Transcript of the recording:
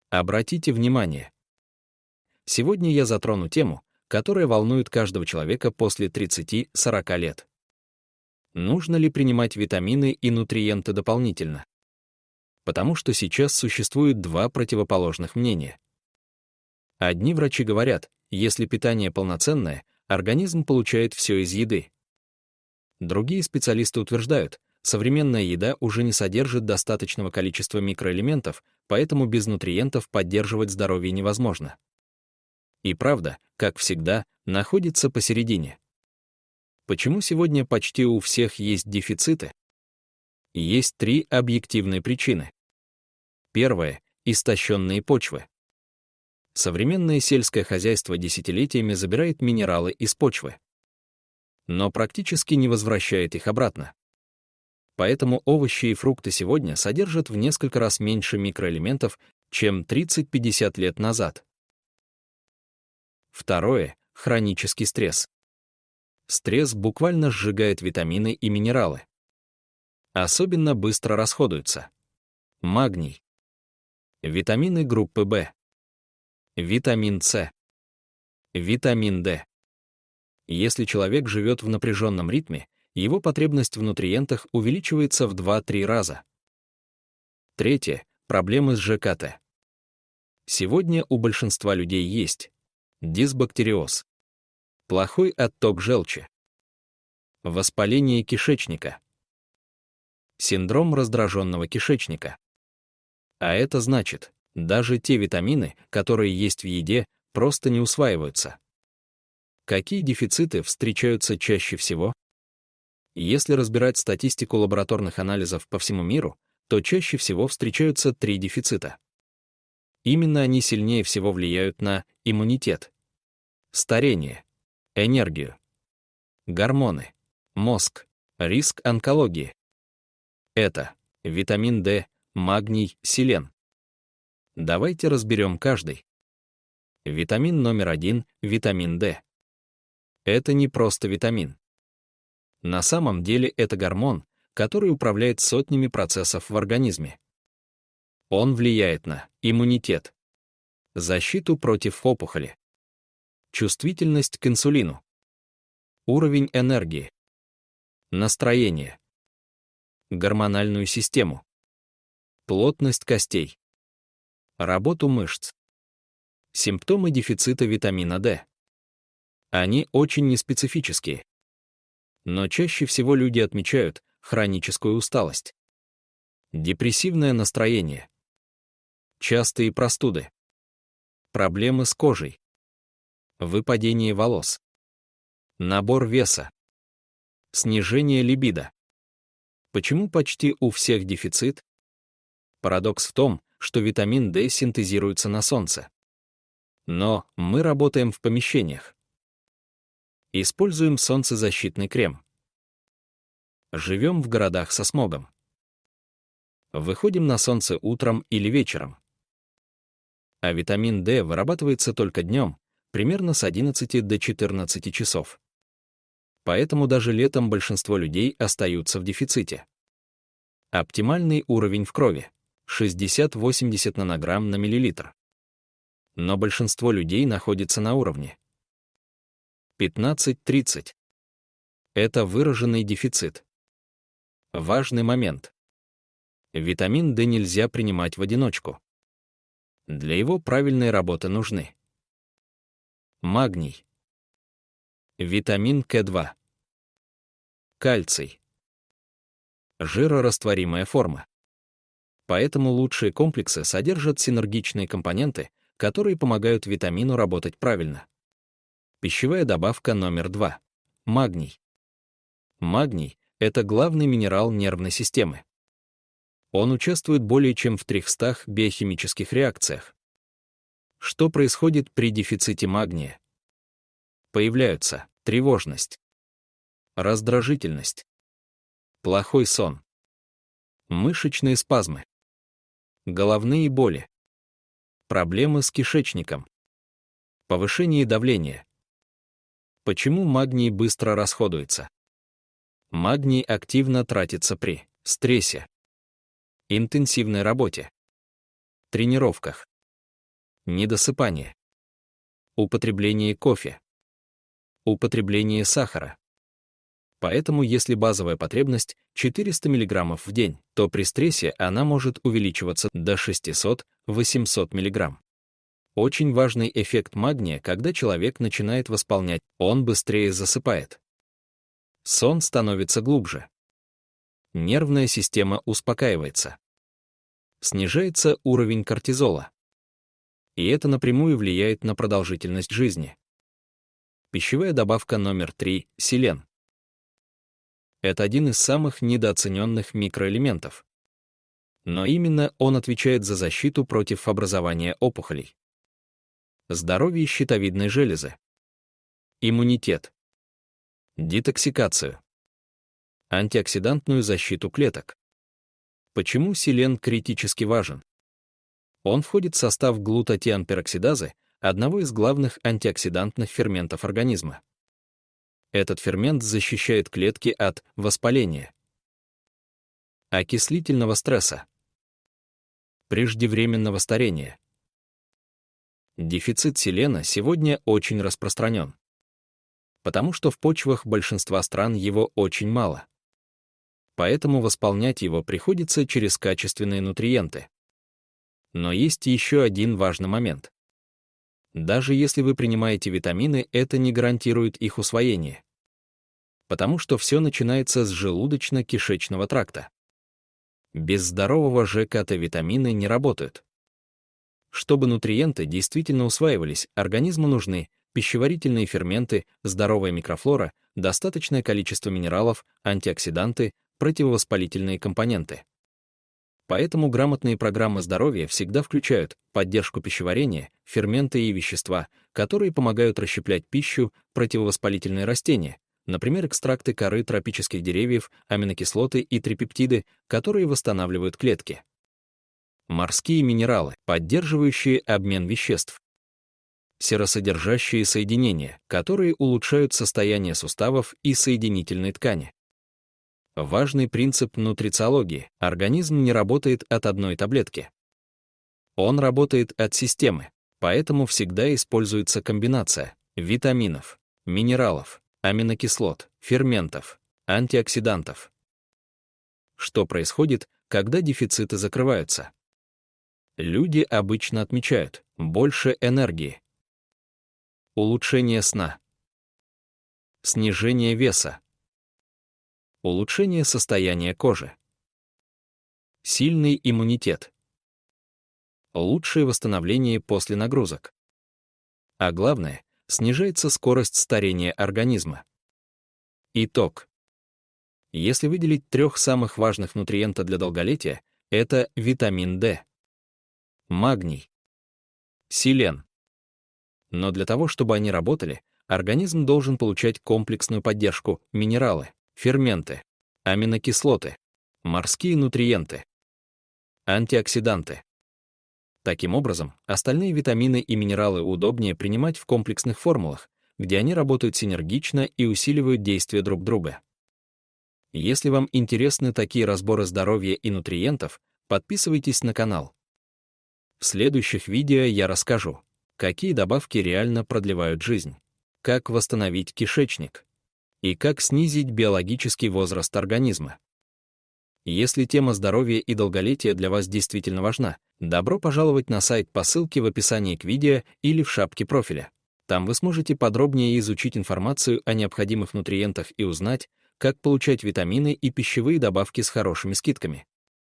Обратите внимание. Сегодня я затрону тему, которая волнует каждого человека после 30-40 лет. Нужно ли принимать витамины и нутриенты дополнительно? Потому что сейчас существует два противоположных мнения. Одни врачи говорят, если питание полноценное, организм получает все из еды. Другие специалисты утверждают, современная еда уже не содержит достаточного количества микроэлементов, поэтому без нутриентов поддерживать здоровье невозможно. И правда, как всегда, находится посередине. Почему сегодня почти у всех есть дефициты? Есть три объективные причины. Первое — истощенные почвы. Современное сельское хозяйство десятилетиями забирает минералы из почвы, но практически не возвращает их обратно. Поэтому овощи и фрукты сегодня содержат в несколько раз меньше микроэлементов, чем 30-50 лет назад. Второе — хронический стресс. Стресс буквально сжигает витамины и минералы. Особенно быстро расходуются. Магний. Витамины группы В. Витамин С. Витамин D. Если человек живет в напряженном ритме, его потребность в нутриентах увеличивается в 2-3 раза. Третье — проблемы с ЖКТ. Сегодня у большинства людей есть дисбактериоз, плохой отток желчи, воспаление кишечника, синдром раздраженного кишечника. А это значит, даже те витамины, которые есть в еде, просто не усваиваются. Какие дефициты встречаются чаще всего? Если разбирать статистику лабораторных анализов по всему миру, то чаще всего встречаются три дефицита. Именно они сильнее всего влияют на иммунитет, старение, энергию, гормоны, мозг, риск онкологии. Это витамин D, магний, селен. Давайте разберем каждый. Витамин номер 1 — витамин D. Это не просто витамин. На самом деле это гормон, который управляет сотнями процессов в организме. Он влияет на иммунитет, защиту против опухоли, чувствительность к инсулину, уровень энергии, настроение, гормональную систему, плотность костей, работу мышц. Симптомы дефицита витамина D. Они очень неспецифические. Но чаще всего люди отмечают хроническую усталость, депрессивное настроение, частые простуды, проблемы с кожей, выпадение волос, набор веса, снижение либидо. Почему почти у всех дефицит? Парадокс в том, что витамин D синтезируется на солнце. Но мы работаем в помещениях. Используем солнцезащитный крем. Живем в городах со смогом. Выходим на солнце утром или вечером. А витамин D вырабатывается только днем, примерно с 11 до 14 часов. Поэтому даже летом большинство людей остаются в дефиците. Оптимальный уровень в крови — 60-80 нанограмм на миллилитр. Но большинство людей находится на уровне 15-30. Это выраженный дефицит. Важный момент. Витамин D нельзя принимать в одиночку. Для его правильной работы нужны магний, витамин К2, кальций, жирорастворимая форма. Поэтому лучшие комплексы содержат синергичные компоненты, которые помогают витамину работать правильно. Пищевая добавка номер 2 — магний. Магний — это главный минерал нервной системы. Он участвует более чем в 300 биохимических реакциях. Что происходит при дефиците магния? Появляются тревожность, раздражительность, плохой сон, мышечные спазмы, головные боли, проблемы с кишечником, повышение давления. Почему магний быстро расходуется? Магний активно тратится при стрессе, интенсивной работе, тренировках, недосыпание, употребление кофе, употребление сахара. Поэтому если базовая потребность 400 мг в день, то при стрессе она может увеличиваться до 600-800 мг. Очень важный эффект магния, когда человек начинает восполнять, он быстрее засыпает. Сон становится глубже. Нервная система успокаивается. Снижается уровень кортизола. И это напрямую влияет на продолжительность жизни. Пищевая добавка номер 3 – селен. Это один из самых недооцененных микроэлементов. Но именно он отвечает за защиту против образования опухолей, здоровье щитовидной железы, иммунитет, детоксикацию, антиоксидантную защиту клеток. Почему селен критически важен? Он входит в состав глутатион-пероксидазы, одного из главных антиоксидантных ферментов организма. Этот фермент защищает клетки от воспаления, окислительного стресса, преждевременного старения. Дефицит селена сегодня очень распространен, потому что в почвах большинства стран его очень мало. Поэтому восполнять его приходится через качественные нутриенты. Но есть еще один важный момент. Даже если вы принимаете витамины, это не гарантирует их усвоение. Потому что все начинается с желудочно-кишечного тракта. Без здорового ЖКТ витамины не работают. Чтобы нутриенты действительно усваивались, организму нужны пищеварительные ферменты, здоровая микрофлора, достаточное количество минералов, антиоксиданты, противовоспалительные компоненты. Поэтому грамотные программы здоровья всегда включают поддержку пищеварения, ферменты и вещества, которые помогают расщеплять пищу, противовоспалительные растения, например, экстракты коры тропических деревьев, аминокислоты и трипептиды, которые восстанавливают клетки. Морские минералы, поддерживающие обмен веществ. Серосодержащие соединения, которые улучшают состояние суставов и соединительной ткани. Важный принцип нутрициологии – организм не работает от одной таблетки. Он работает от системы, поэтому всегда используется комбинация витаминов, минералов, аминокислот, ферментов, антиоксидантов. Что происходит, когда дефициты закрываются? Люди обычно отмечают больше энергии, улучшение сна, снижение веса, улучшение состояния кожи, сильный иммунитет, лучшее восстановление после нагрузок. А главное, снижается скорость старения организма. Итог. Если выделить 3 самых важных нутриента для долголетия, это витамин D, магний, селен. Но для того, чтобы они работали, организм должен получать комплексную поддержку: минералы, ферменты, аминокислоты, морские нутриенты, антиоксиданты. Таким образом, остальные витамины и минералы удобнее принимать в комплексных формулах, где они работают синергично и усиливают действие друг друга. Если вам интересны такие разборы здоровья и нутриентов, подписывайтесь на канал. В следующих видео я расскажу, какие добавки реально продлевают жизнь, как восстановить кишечник и как снизить биологический возраст организма. Если тема здоровья и долголетия для вас действительно важна, добро пожаловать на сайт по ссылке в описании к видео или в шапке профиля. Там вы сможете подробнее изучить информацию о необходимых нутриентах и узнать, как получать витамины и пищевые добавки с хорошими скидками.